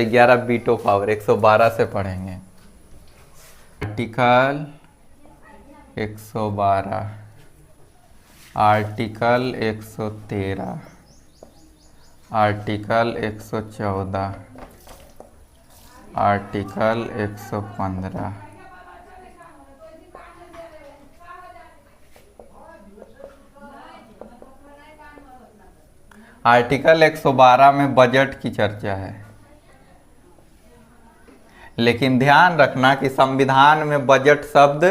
11 बीटो power 112 से पढ़ेंगे। Article 112, article 113, article 114, article 115। Article 112 में बजट की चर्चा है, लेकिन ध्यान रखना कि संविधान में बजट शब्द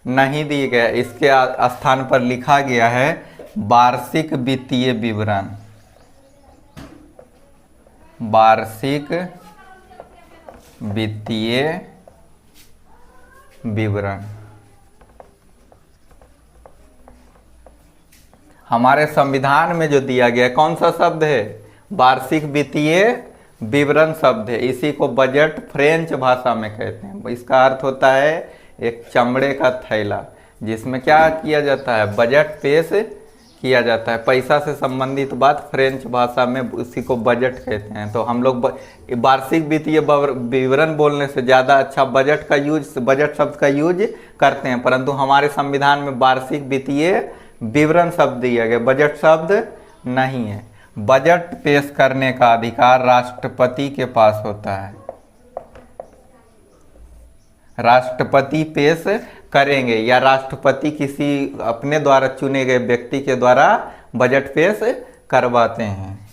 नहीं दिए गए, इसके स्थान पर लिखा गया है वार्षिक वित्तीय विवरण। वार्षिक वित्तीय विवरण हमारे संविधान में जो दिया गया कौन सा शब्द है? वार्षिक वित्तीय विवरण शब्द है। इसी को बजट फ्रेंच भाषा में कहते हैं। इसका अर्थ होता है एक चमड़े का थैला जिसमें क्या किया जाता है? बजट पेश किया जाता है। पैसा से संबंधित बात फ्रेंच भाषा में उसी को बजट कहते हैं। तो हम लोग वार्षिक वित्तीय विवरण बोलने से ज़्यादा अच्छा बजट शब्द का यूज करते हैं, परंतु हमारे संविधान में वार्षिक वित्तीय विवरण शब्द दिया गया, बजट शब्द नहीं है। बजट पेश करने का अधिकार राष्ट्रपति के पास होता है। राष्ट्रपति पेश करेंगे या राष्ट्रपति किसी अपने द्वारा चुने गए व्यक्ति के द्वारा बजट पेश करवाते हैं।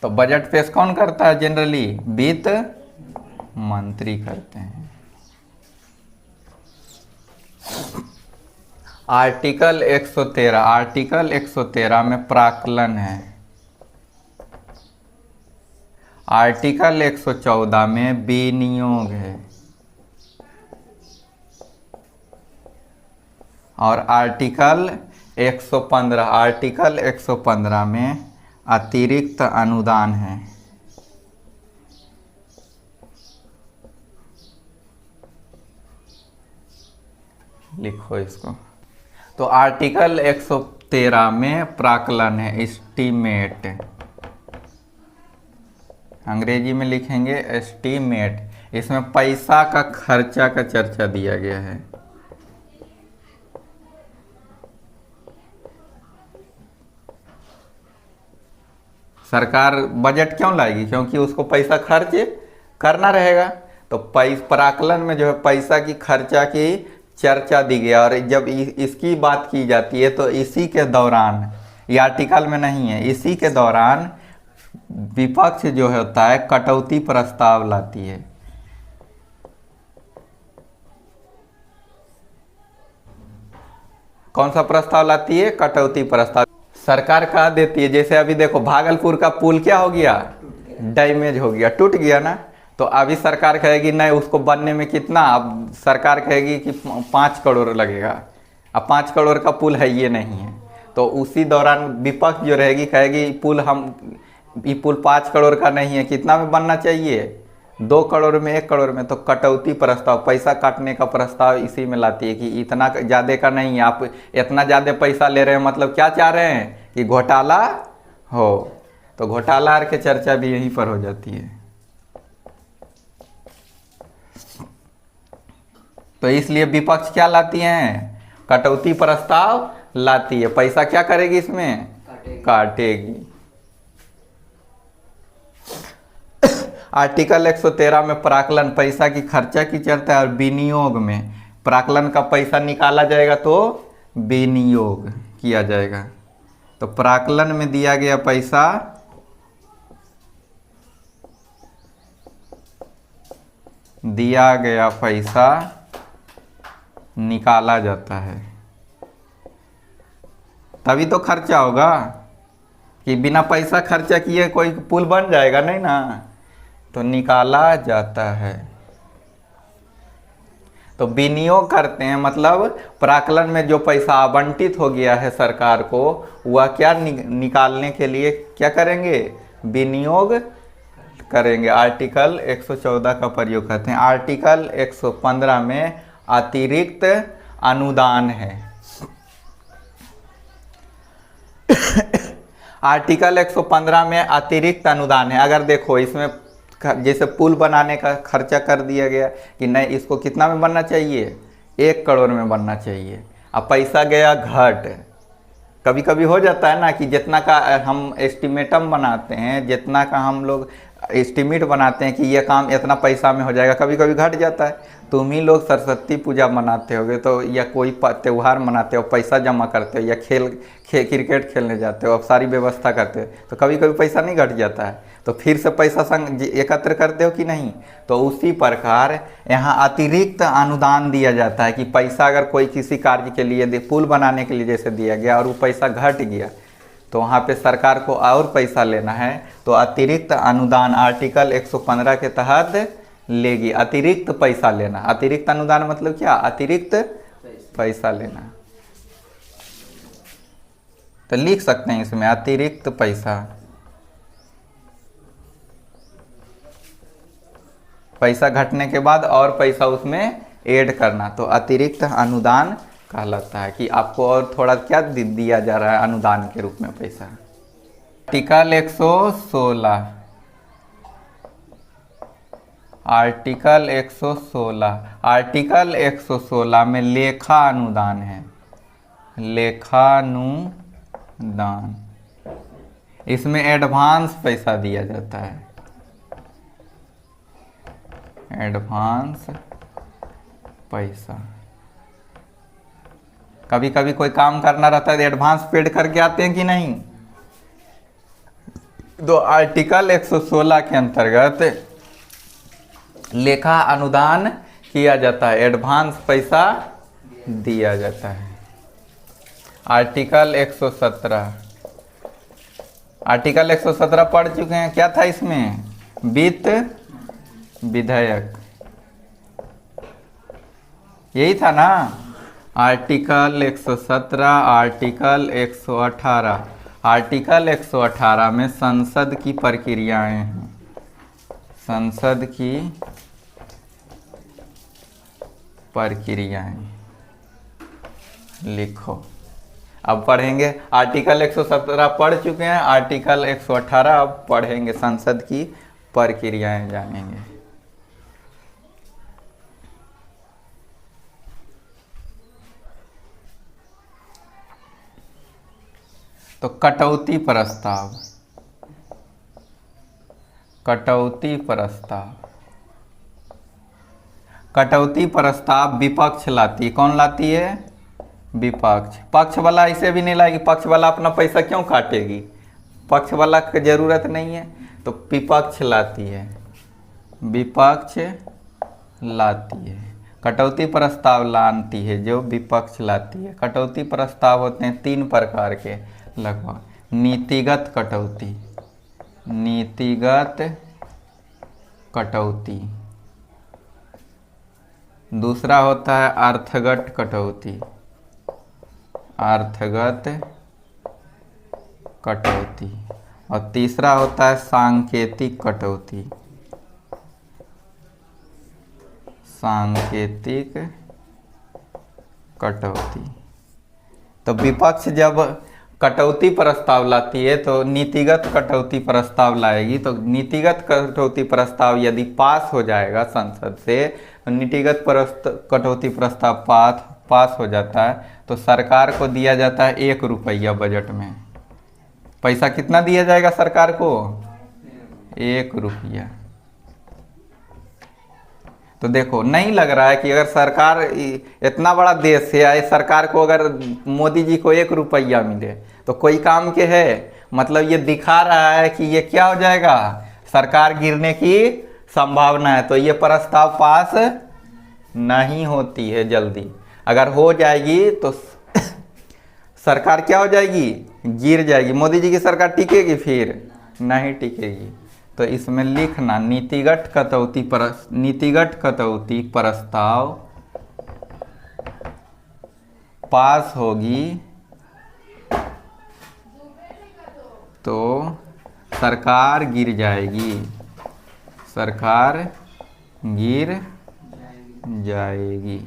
तो बजट पेश कौन करता है? जनरली वित्त मंत्री करते हैं। आर्टिकल 113, आर्टिकल 113 में प्राक्कलन है। आर्टिकल 114 में विनियोग है और आर्टिकल 115 में अतिरिक्त अनुदान है। लिखो इसको। तो आर्टिकल 113 में प्राक्कलन है, एस्टीमेट। अंग्रेजी में लिखेंगे एस्टीमेट। इसमें पैसा का खर्चा का चर्चा दिया गया है। सरकार बजट क्यों लाएगी? क्योंकि उसको पैसा खर्च करना रहेगा। तो प्राक्कलन में जो है पैसा की खर्चा की चर्चा दी गई और जब इसकी बात की जाती है तो इसी के दौरान, ये आर्टिकल में नहीं है, इसी के दौरान विपक्ष जो होता है कटौती प्रस्ताव लाती है। कौन सा प्रस्ताव लाती है? कटौती प्रस्ताव। सरकार कह देती है, जैसे अभी देखो भागलपुर का पुल क्या हो गया? डैमेज हो गया, टूट गया ना। तो अभी सरकार कहेगी नहीं, उसको बनने में कितना, अब सरकार कहेगी कि 5 करोड़ लगेगा। अब 5 करोड़ का पुल है, ये नहीं है। तो उसी दौरान विपक्ष जो रहेगी कहेगी ये पुल 5 करोड़ का नहीं है, कितना में बनना चाहिए? 2 करोड़ में, 1 करोड़ में। तो कटौती प्रस्ताव, पैसा काटने का प्रस्ताव इसी में लाती है कि इतना ज़्यादा का नहीं है, आप इतना ज़्यादा पैसा ले रहे हैं, मतलब क्या चाह रहे हैं कि घोटाला हो। तो घोटाला की चर्चा भी यहीं पर हो जाती है। तो इसलिए विपक्ष क्या लाती हैं? कटौती प्रस्ताव लाती है। पैसा क्या करेगी? इसमें काटेगी। आर्टिकल 113 में प्राक्कलन, पैसा की खर्चा की चर्चा है। और विनियोग में प्राक्कलन का पैसा निकाला जाएगा तो विनियोग किया जाएगा। तो प्राक्कलन में दिया गया पैसा निकाला जाता है, तभी तो खर्चा होगा। कि बिना पैसा खर्चा किए कोई पुल बन जाएगा नहीं ना। तो निकाला जाता है। तो विनियोग करते हैं, मतलब प्राक्कलन में जो पैसा आवंटित हो गया है सरकार को, वह क्या निकालने के लिए क्या करेंगे? विनियोग करेंगे। आर्टिकल 114 का प्रयोग करते हैं। आर्टिकल 115 में अतिरिक्त अनुदान है। आर्टिकल 115 में अतिरिक्त अनुदान है। अगर देखो इसमें जैसे पुल बनाने का खर्चा कर दिया गया कि नहीं, इसको कितना में बनना चाहिए, 1 करोड़ में बनना चाहिए। अब पैसा गया घट। कभी कभी हो जाता है ना कि जितना का हम एस्टिमेटम बनाते हैं, जितना का हम लोग एस्टिमेट बनाते हैं कि ये काम इतना पैसा में हो जाएगा, कभी कभी घट जाता है। तुम ही लोग सरस्वती पूजा मनाते होगे तो, या कोई त्यौहार मनाते हो, पैसा जमा करते हो, या क्रिकेट खेलने जाते हो, अब सारी व्यवस्था करते हो, तो कभी कभी पैसा नहीं घट जाता है, तो फिर से पैसा संग एकत्र करते हो कि नहीं। तो उसी प्रकार यहाँ अतिरिक्त अनुदान दिया जाता है कि पैसा अगर कोई किसी कार्य के लिए, पुल बनाने के लिए जैसे दिया गया और वो पैसा घट गया, तो वहाँ पे सरकार को और पैसा लेना है, तो अतिरिक्त अनुदान आर्टिकल 115 के तहत लेगी। अतिरिक्त पैसा लेना, अतिरिक्त अनुदान मतलब क्या, अतिरिक्त पैसा लेना। तो लिख सकते हैं इसमें अतिरिक्त पैसा, पैसा घटने के बाद और पैसा उसमें ऐड करना, तो अतिरिक्त अनुदान कहलाता है कि आपको और थोड़ा क्या दिया जा रहा है अनुदान के रूप में पैसा। आर्टिकल 116, आर्टिकल 116, आर्टिकल 116 में लेखा अनुदान है, लेखानुदान। इसमें एडवांस पैसा दिया जाता है, एडवांस पैसा। कभी कभी कोई काम करना रहता है तो एडवांस पेड करके आते हैं कि नहीं। तो आर्टिकल 116 के अंतर्गत लेखा अनुदान किया जाता है, एडवांस पैसा दिया जाता है। आर्टिकल 117, आर्टिकल 117 पढ़ चुके हैं, क्या था इसमें, वित्त विधेयक, यही था ना। आर्टिकल 117, आर्टिकल 118, आर्टिकल 118 में संसद की प्रक्रियाएं हैं, संसद की प्रक्रियाएं लिखो। अब पढ़ेंगे, आर्टिकल 117 पढ़ चुके हैं, आर्टिकल 118 अब पढ़ेंगे, संसद की प्रक्रियाएं जानेंगे। तो कटौती प्रस्ताव, कटौती प्रस्ताव, कटौती प्रस्ताव विपक्ष लाती, कौन लाती है, विपक्ष। पक्ष वाला ऐसे भी नहीं लाएगी, पक्ष वाला अपना पैसा क्यों काटेगी, पक्ष वाला की जरूरत नहीं है, तो विपक्ष लाती है, विपक्ष लाती है। कटौती प्रस्ताव लाती है जो विपक्ष लाती है। कटौती प्रस्ताव होते हैं 3 प्रकार के लगभग, नीतिगत कटौती, नीतिगत कटौती, दूसरा होता है अर्थगत कटौती, अर्थगत कटौती, और तीसरा होता है सांकेतिक कटौती, सांकेतिक कटौती। तो विपक्ष जब कटौती प्रस्ताव लाती है तो नीतिगत कटौती प्रस्ताव लाएगी, तो नीतिगत कटौती प्रस्ताव यदि पास हो जाएगा संसद से, तो नीतिगत कटौती प्रस्ताव पास हो जाता है, तो सरकार को दिया जाता है 1 रुपया बजट में। पैसा कितना दिया जाएगा सरकार को, 1 रुपया। तो देखो, नहीं लग रहा है कि अगर सरकार, इतना बड़ा देश है, सरकार को अगर मोदी जी को 1 रुपया मिले तो कोई काम के है, मतलब ये दिखा रहा है कि ये क्या हो जाएगा, सरकार गिरने की संभावना है। तो ये प्रस्ताव पास नहीं होती है जल्दी, अगर हो जाएगी तो सरकार क्या हो जाएगी, गिर जाएगी। मोदी जी की सरकार टिकेगी, फिर नहीं टिकेगी। तो इसमें लिखना नीतिगत कटौती प्रस्ताव पास होगी तो सरकार गिर जाएगी, सरकार गिर जाएगी।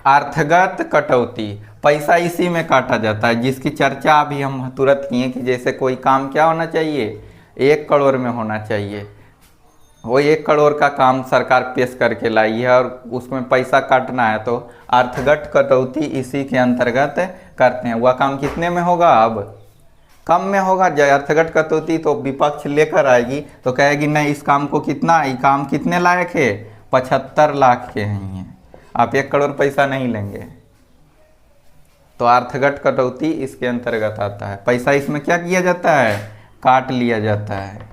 अर्थगत कटौती, पैसा इसी में काटा जाता है, जिसकी चर्चा अभी हम तुरंत किए कि जैसे कोई काम क्या होना चाहिए, 1 करोड़ में होना चाहिए, वो 1 करोड़ का काम सरकार पेश करके लाई है और उसमें पैसा काटना है, तो अर्थगत कटौती इसी के अंतर्गत करते हैं। वह काम कितने में होगा, अब कम में होगा। जब अर्थगत कटौती तो विपक्ष लेकर आएगी तो कहेगी नहीं इस काम को कितना, ये काम कितने लायक है, 75 लाख के हैं, आप 1 करोड़ पैसा नहीं लेंगे। तो अर्थगत कटौती इसके अंतर्गत आता है। पैसा इसमें क्या किया जाता है, काट लिया जाता है,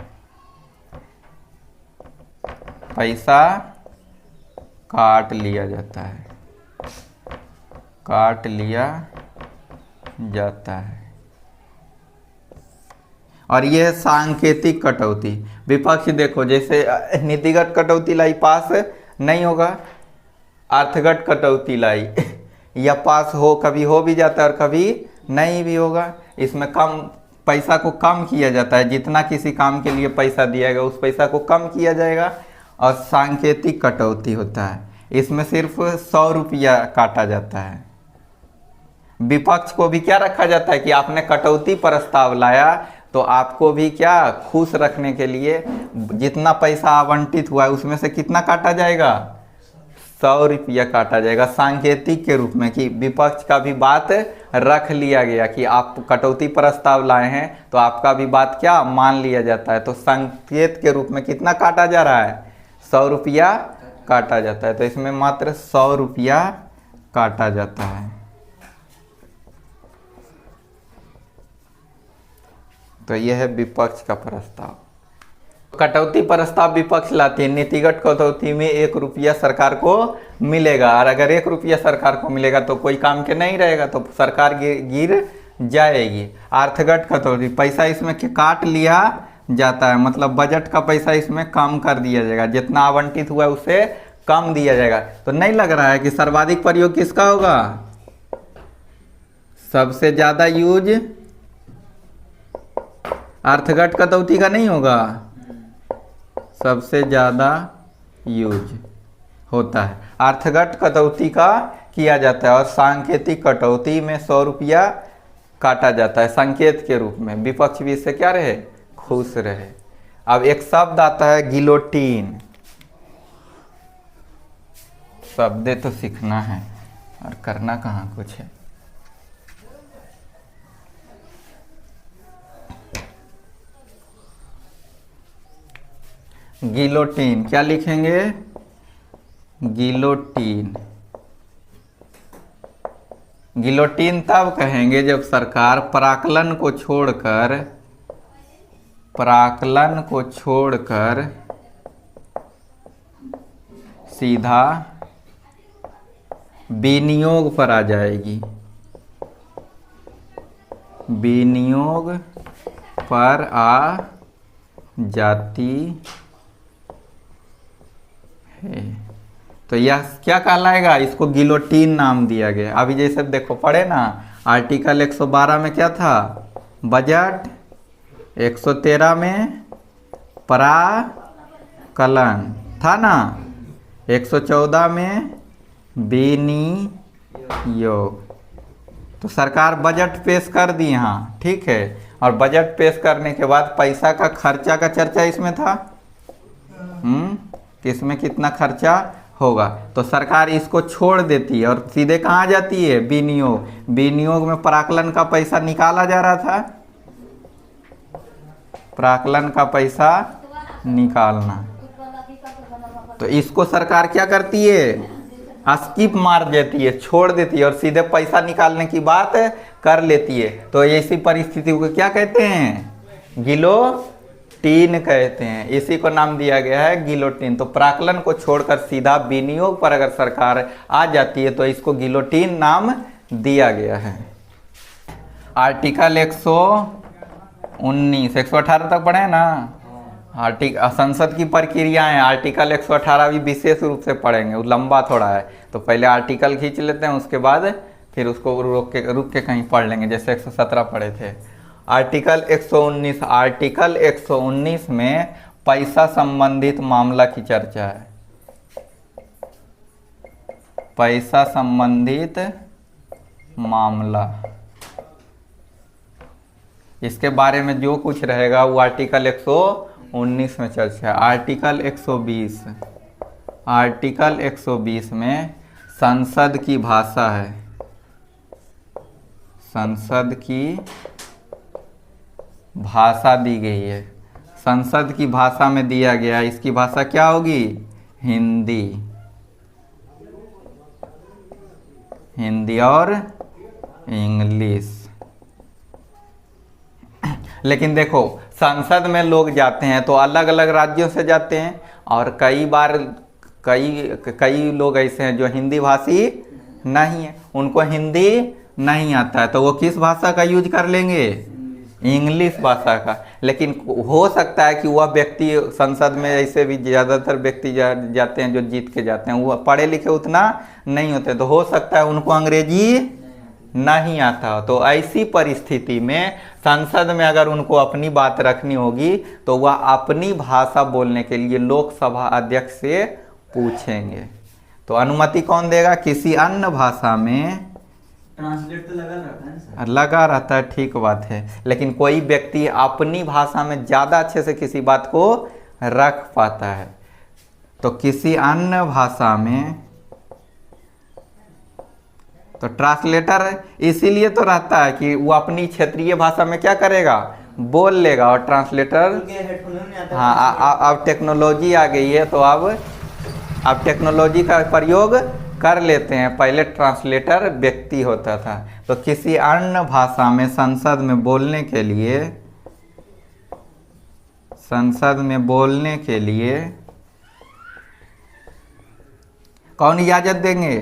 पैसा काट लिया जाता है, काट लिया जाता है। और यह है सांकेतिक कटौती। विपक्ष देखो जैसे नीतिगत कटौती लाई, पास नहीं होगा, अर्थगत कटौती लाई या पास हो, कभी हो भी जाता है और कभी नहीं भी होगा। इसमें कम पैसा को कम किया जाता है, जितना किसी काम के लिए पैसा दिया गया उस पैसा को कम किया जाएगा। और सांकेतिक कटौती होता है, इसमें सिर्फ 100 रुपया काटा जाता है। विपक्ष को भी क्या रखा जाता है कि आपने कटौती प्रस्ताव लाया तो आपको भी क्या खुश रखने के लिए जितना पैसा आवंटित हुआ है उसमें से कितना काटा जाएगा, 100 रुपया काटा जाएगा, सांकेतिक के रूप में, कि विपक्ष का भी बात रख लिया गया कि आप कटौती प्रस्ताव लाए हैं तो आपका भी बात क्या मान लिया जाता है। तो संकेत के रूप में कितना काटा जा रहा है, 100 रुपया काटा जाता है। तो इसमें मात्र 100 रुपया काटा जाता है। तो यह है विपक्ष का प्रस्ताव। कटौती प्रस्ताव विपक्ष लाती है, नीतिगत कटौती में 1 रुपया सरकार को मिलेगा, और अगर 1 रुपया सरकार को मिलेगा तो कोई काम के नहीं रहेगा, तो सरकार गिर जाएगी। अर्थगत कटौती, पैसा इसमें काट लिया जाता है, मतलब बजट का पैसा इसमें कम कर दिया जाएगा, जितना आवंटित हुआ है उससे कम दिया जाएगा। तो नहीं लग रहा है कि सर्वाधिक प्रयोग किसका होगा, सबसे ज्यादा यूज अर्थगत कटौती का नहीं होगा, सबसे ज्यादा यूज होता है अर्थगत कटौती का किया जाता है। और सांकेतिक कटौती में 100 रुपया काटा जाता है संकेत के रूप में, विपक्ष भी इससे क्या रहे, खुश रहे। अब एक शब्द आता है गिलोटीन, शब्द तो सीखना है और करना कहाँ कुछ है। गिलोटीन क्या लिखेंगे, गिलोटीन। गिलोटीन तब कहेंगे जब सरकार प्राक्कलन को छोड़कर सीधा विनियोग पर आ जाएगी, विनियोग पर आ जाती है। तो यह क्या कहलाएगा, इसको गिलोटीन नाम दिया गया। अभी जैसे देखो पढ़े ना, आर्टिकल 112 में क्या था, बजट, 113 में प्राक्कलन था ना, 114 में विनियोग। तो सरकार बजट पेश कर दी यहाँ, ठीक है, और बजट पेश करने के बाद पैसा का खर्चा का चर्चा इसमें था, इसमें कितना खर्चा होगा, तो सरकार इसको छोड़ देती है और सीधे कहाँ जाती है, विनियोग। विनियोग में प्राक्कलन का पैसा निकाला जा रहा था, प्राक्कलन का पैसा निकालना, तो इसको सरकार क्या करती है, स्किप मार देती है, छोड़ देती है और सीधे पैसा निकालने की बात कर लेती है। तो ऐसी परिस्थिति को क्या कहते हैं, गिलोटीन कहते हैं, इसी को नाम दिया गया है गिलोटीन। तो प्राक्कलन को छोड़कर सीधा विनियोग पर अगर सरकार आ जाती है तो इसको गिलोटीन नाम दिया गया है। आर्टिकल 119, 118 तक पढ़े ना, संसद की प्रक्रियाएं, आर्टिकल 118 भी विशेष रूप से पढ़ेंगे, वो लंबा थोड़ा है, तो पहले आर्टिकल खींच लेते हैं, उसके बाद फिर उसको रुक के कहीं पढ़ लेंगे, जैसे 117 पढ़े थे। आर्टिकल 119, आर्टिकल 119 में पैसा संबंधित मामला की चर्चा है। पैसा संबंधित मामला, इसके बारे में जो कुछ रहेगा वो आर्टिकल 119 में चर्चा है। आर्टिकल 120, आर्टिकल 120 में संसद की भाषा है, संसद की भाषा दी गई है, संसद की भाषा में दिया गया है। इसकी भाषा क्या होगी? हिंदी, हिंदी और इंग्लिश। लेकिन देखो संसद में लोग जाते हैं तो अलग अलग राज्यों से जाते हैं, और कई बार कई लोग ऐसे हैं जो हिंदी भाषी नहीं है, उनको हिंदी नहीं आता है, तो वो किस भाषा का यूज कर लेंगे? इंग्लिश भाषा का। लेकिन हो सकता है कि वह व्यक्ति संसद में, ऐसे भी ज़्यादातर व्यक्ति जाते हैं जो जीत के जाते हैं, वो पढ़े लिखे उतना नहीं होते, तो हो सकता है उनको अंग्रेजी नहीं आता हो। तो ऐसी परिस्थिति में संसद में अगर उनको अपनी बात रखनी होगी तो वह अपनी भाषा बोलने के लिए लोकसभा अध्यक्ष से पूछेंगे। तो अनुमति कौन देगा? किसी अन्य भाषा में ट्रांसलेट तो लगा रहता है सर। लगा रहता है, ठीक बात है, लेकिन कोई व्यक्ति अपनी भाषा में ज़्यादा अच्छे से किसी बात को रख पाता है, तो किसी अन्य भाषा में, तो ट्रांसलेटर इसीलिए तो रहता है कि वो अपनी क्षेत्रीय भाषा में क्या करेगा? बोल लेगा, और ट्रांसलेटर, हाँ अब टेक्नोलॉजी आ गई है तो अब टेक्नोलॉजी का प्रयोग कर लेते हैं। पहले ट्रांसलेटर व्यक्ति होता था। तो किसी अन्य भाषा में संसद में बोलने के लिए, संसद में बोलने के लिए कौन इजाज़त देंगे?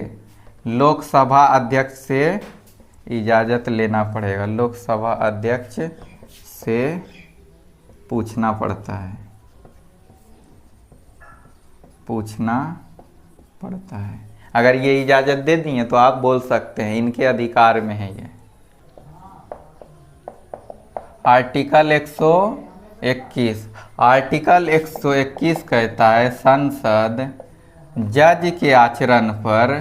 लोकसभा अध्यक्ष से इजाज़त लेना पड़ेगा, लोकसभा अध्यक्ष से पूछना पड़ता है, पूछना पड़ता है। अगर ये इजाज़त दे दिए तो आप बोल सकते हैं, इनके अधिकार में है ये। आर्टिकल 121, आर्टिकल 121 कहता है संसद जज के आचरण पर,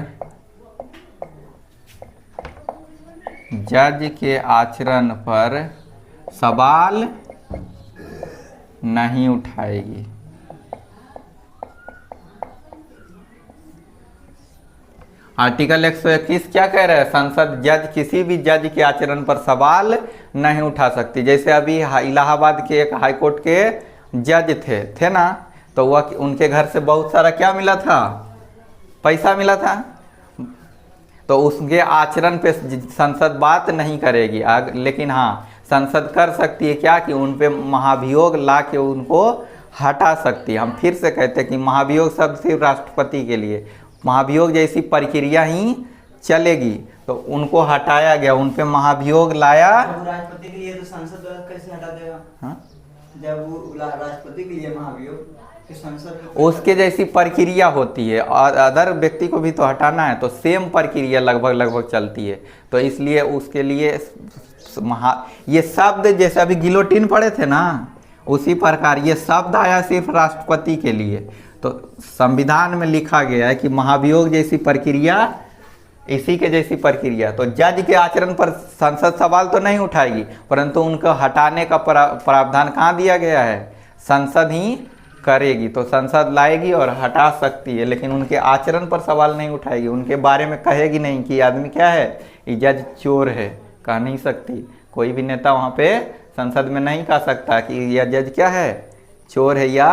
जज के आचरण पर सवाल नहीं उठाएगी। आर्टिकल 121 क्या कह रहा है? संसद जज, किसी भी जज के आचरण पर सवाल नहीं उठा सकती। जैसे अभी इलाहाबाद के एक हाईकोर्ट के जज थे ना, तो वह उनके घर से बहुत सारा क्या मिला था? पैसा मिला था। तो उसके आचरण पे संसद बात नहीं करेगी। लेकिन हाँ, संसद कर सकती है क्या कि उन पे महाभियोग ला के उनको हटा सकती है। हम फिर से कहते हैं कि महाभियोग शब्द सिर्फ राष्ट्रपति के लिए, महाभियोग जैसी प्रक्रिया ही चलेगी, तो उनको हटाया गया, उन पे महाभियोग लाया। राष्ट्रपति के लिए तो संसद कैसे हटा देगा? हाँ? जब वो राष्ट्रपति के लिए महाभियोग, संसद उसके जैसी प्रक्रिया होती है, और अदर व्यक्ति को भी तो हटाना है, तो सेम प्रक्रिया लगभग चलती है। तो इसलिए उसके लिए ये शब्द, जैसे अभी गिलोटिन पढ़े थे ना, उसी प्रकार ये शब्द आया सिर्फ राष्ट्रपति के लिए। तो संविधान में लिखा गया है कि महाभियोग जैसी प्रक्रिया, इसी के जैसी प्रक्रिया। तो जज के आचरण पर संसद सवाल तो नहीं उठाएगी, परंतु उनको हटाने का प्रावधान कहाँ दिया गया है? संसद ही करेगी। तो संसद लाएगी और हटा सकती है, लेकिन उनके आचरण पर सवाल नहीं उठाएगी, उनके बारे में कहेगी नहीं कि आदमी क्या है, ये जज चोर है, कह नहीं सकती। कोई भी नेता वहाँ पे संसद में नहीं कह सकता कि यह जज क्या है, चोर है या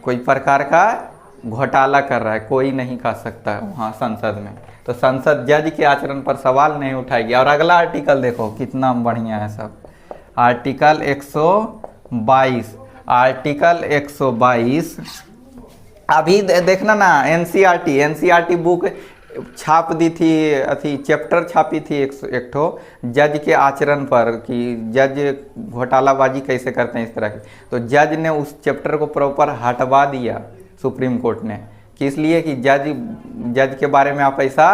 कोई प्रकार का घोटाला कर रहा है, कोई नहीं कह सकता वहाँ संसद में। तो संसद जज के आचरण पर सवाल नहीं उठाएगी। और अगला आर्टिकल देखो कितना बढ़िया है सब। आर्टिकल 122, आर्टिकल 122 अभी देखना ना, एनसीईआरटी बुक छाप दी थी, अथी चैप्टर छापी थी एक ठो जज के आचरण पर, कि जज घोटालाबाजी कैसे करते हैं इस तरह की। तो जज ने उस चैप्टर को प्रॉपर हटवा दिया सुप्रीम कोर्ट ने, कि इसलिए कि जज के बारे में आप ऐसा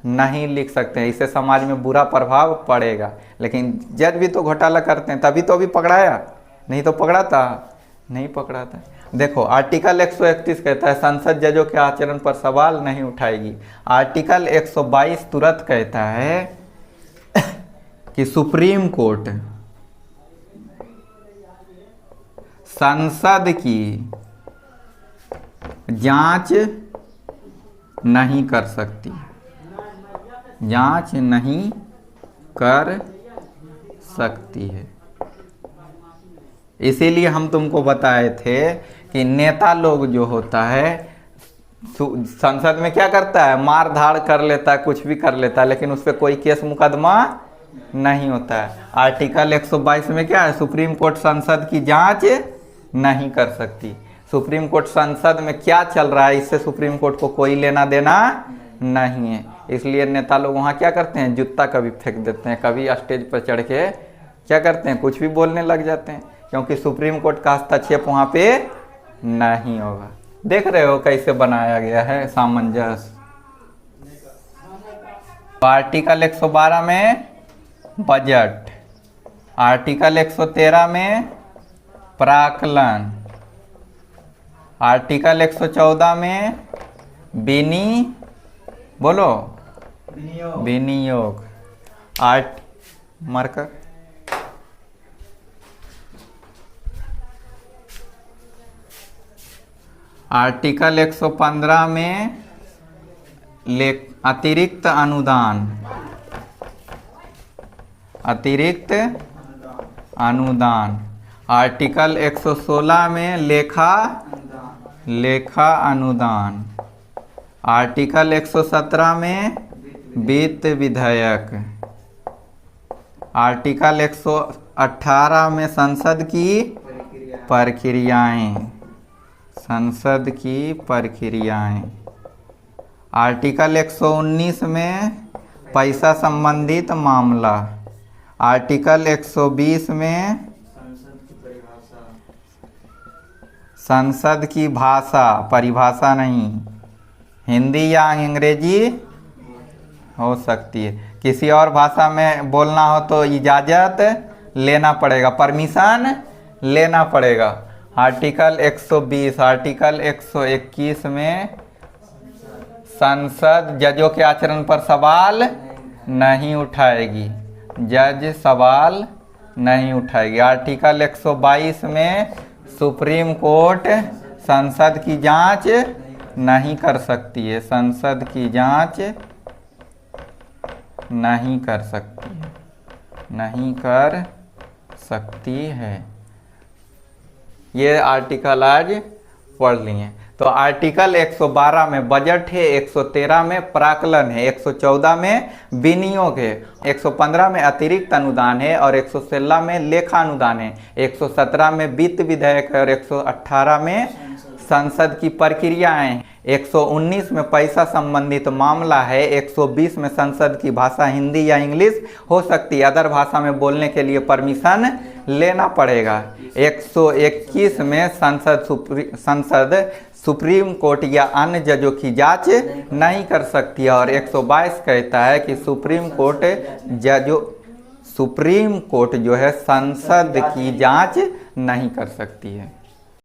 नहीं लिख सकते हैं, इससे समाज में बुरा प्रभाव पड़ेगा। लेकिन जज भी तो घोटाला करते हैं, तभी तो अभी पकड़ाया, नहीं तो पकड़ा था, नहीं पकड़ा था। देखो आर्टिकल 131 कहता है संसद जजों के आचरण पर सवाल नहीं उठाएगी। आर्टिकल 122 तुरंत कहता है कि सुप्रीम कोर्ट संसद की जांच नहीं कर सकती, जांच नहीं कर सकती है। इसीलिए हम तुमको बताए थे कि नेता लोग जो होता है संसद में क्या करता है, मार धाड़ कर लेता है, कुछ भी कर लेता है, लेकिन उस पर कोई केस मुकदमा नहीं होता है। आर्टिकल 122 में क्या है, सुप्रीम कोर्ट संसद की जांच नहीं कर सकती। सुप्रीम कोर्ट संसद में क्या चल रहा है इससे सुप्रीम कोर्ट को कोई लेना देना नहीं है। इसलिए नेता लोग वहाँ क्या करते हैं, जूता कभी फेंक देते हैं, कभी स्टेज पर चढ़ के क्या करते हैं, कुछ भी बोलने लग जाते हैं, क्योंकि सुप्रीम कोर्ट का हस्तक्षेप वहाँ पे नहीं होगा। देख रहे हो कैसे बनाया गया है सामंजस्य। आर्टिकल 112 में बजट, आर्टिकल 113 में प्राक्कलन, आर्टिकल 114 में बोलो विनियोग, मार्कर आर्टिकल 115 में अतिरिक्त अनुदान, अतिरिक्त अनुदान, आर्टिकल 116 में लेखा अनुदान, आर्टिकल 117 में वित्त विधेयक, आर्टिकल 118 में संसद की प्रक्रियाएं, संसद की प्रक्रियाएं, आर्टिकल 119 में पैसा संबंधित मामला, आर्टिकल 120 में संसद की भाषा, परिभाषा नहीं, हिंदी या अंग्रेजी हो सकती है, किसी और भाषा में बोलना हो तो इजाज़त लेना पड़ेगा, परमिशन लेना पड़ेगा। आर्टिकल 120, आर्टिकल 121 में संसद जजों के आचरण पर सवाल नहीं उठाएगी, जज सवाल नहीं उठाएगी। आर्टिकल 122 में सुप्रीम कोर्ट संसद की जांच नहीं कर सकती है, संसद की जांच नहीं कर सकती है, नहीं कर सकती है। ये आर्टिकल आज पढ़ लिए। तो आर्टिकल 112 में बजट है, 113 में प्राक्कलन है, 114 में विनियोग है, 115 में अतिरिक्त अनुदान है और 116 में लेखा अनुदान है, 117 में वित्त विधेयक है और 118 में संसद की प्रक्रियाएं, 119 में पैसा संबंधित मामला है, 120 में संसद की भाषा हिंदी या इंग्लिश हो सकती है, अदर भाषा में बोलने के लिए परमिशन लेना पड़ेगा। 121 में संसद सुप्रीम कोर्ट या अन्य जजों की जांच नहीं कर सकती है और 122 कहता है कि सुप्रीम कोर्ट जो है संसद की जांच नहीं कर सकती है।